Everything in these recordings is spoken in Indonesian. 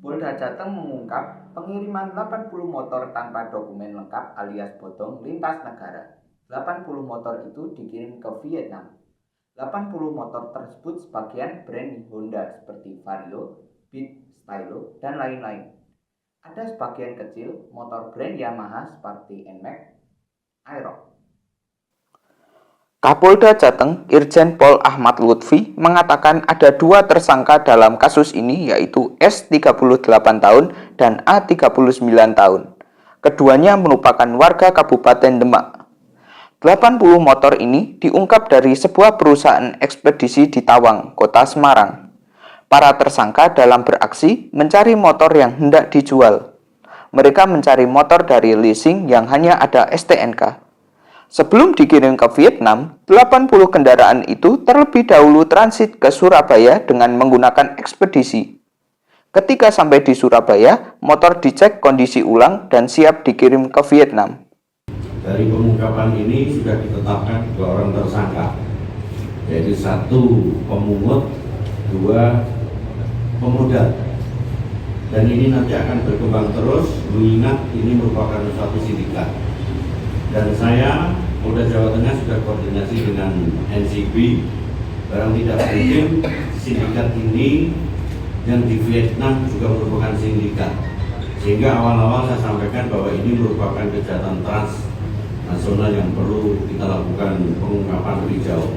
Polda Jateng mengungkap pengiriman 80 motor tanpa dokumen lengkap alias bodong lintas negara. 80 motor itu dikirim ke Vietnam. 80 motor tersebut sebagian brand Honda seperti Vario, Beat, Stylo, dan lain-lain. Ada sebagian kecil motor brand Yamaha seperti NMAX, Aerox. Kapolda Jateng, Irjen Pol Ahmad Lutfi, mengatakan ada dua tersangka dalam kasus ini, yaitu S 38 tahun dan A 39 tahun. Keduanya merupakan warga Kabupaten Demak. 80 motor ini diungkap dari sebuah perusahaan ekspedisi di Tawang, Kota Semarang. Para tersangka dalam beraksi mencari motor yang hendak dijual. Mereka mencari motor dari leasing yang hanya ada STNK. Sebelum dikirim ke Vietnam, 80 kendaraan itu terlebih dahulu transit ke Surabaya dengan menggunakan ekspedisi. Ketika sampai di Surabaya, motor dicek kondisi ulang dan siap dikirim ke Vietnam. Dari pengungkapan ini sudah ditetapkan 2 orang tersangka, yaitu 1 pemungut, 2 pemodal. Dan ini nanti akan berkembang terus, mengingat ini merupakan suatu sindikat. Dan saya, Polda Jawa Tengah sudah koordinasi dengan NCB. Barang tidak mungkin sindikat ini yang di Vietnam juga merupakan sindikat. Sehingga awal-awal saya sampaikan bahwa ini merupakan kejahatan transnasional yang perlu kita lakukan pengungkapan lebih jauh.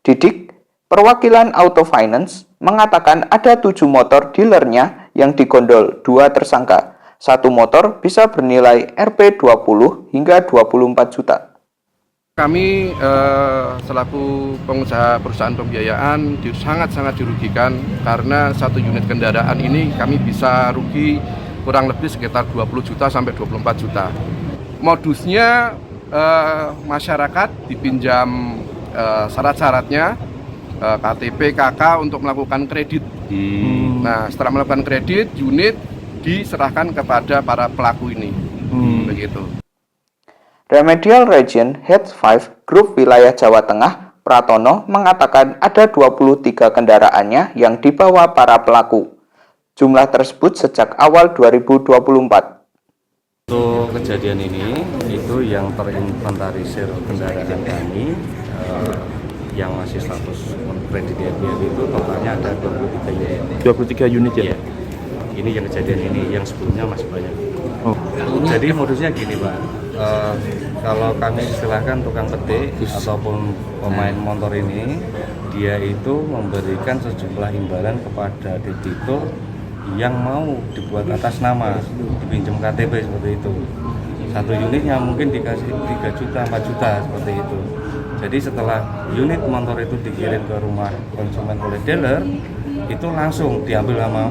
Didik, perwakilan Auto Finance, mengatakan ada 7 motor dealernya yang digondol 2 tersangka. 1 motor bisa bernilai Rp20 hingga 24 juta. Kami selaku pengusaha perusahaan pembiayaan sangat-sangat dirugikan karena 1 unit kendaraan ini kami bisa rugi kurang lebih sekitar 20 juta sampai 24 juta. Modusnya masyarakat dipinjam syarat-syaratnya KTP, KK untuk melakukan kredit. Nah, setelah melakukan kredit, unit diserahkan kepada para pelaku ini. Begitu. Remedial Region Head 5 Grup Wilayah Jawa Tengah, Pratono, mengatakan ada 23 kendaraannya yang dibawa para pelaku. Jumlah tersebut sejak awal 2024. Untuk kejadian ini, itu yang terinventarisir kendaraan kami yang masih status kredit itu totalnya ada 23 unit. 23 unit ya? Iya. Ini yang kejadian ini, yang sebelumnya masih banyak. Jadi modusnya gini Pak, kalau kami istilahkan tukang petik ataupun pemain motor ini, dia itu memberikan sejumlah imbalan kepada debitur yang mau dibuat atas nama, dipinjam KTP seperti itu. 1 unitnya mungkin dikasih 3 juta, 4 juta seperti itu. Jadi setelah unit motor itu dikirim ke rumah konsumen oleh dealer, itu langsung diambil sama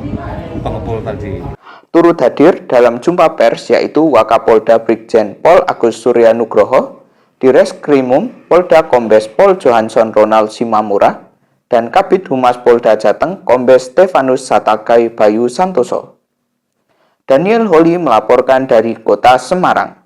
pengepul tadi. Turut hadir dalam jumpa pers yaitu Wakapolda Brigjen Pol Agus Surya Nugroho, Direskrimum Polda Kombes Pol Johansson Ronald Simamura, dan Kabid Humas Polda Jateng Kombes Stefanus Satakai Bayu Santoso. Daniel Holi melaporkan dari Kota Semarang.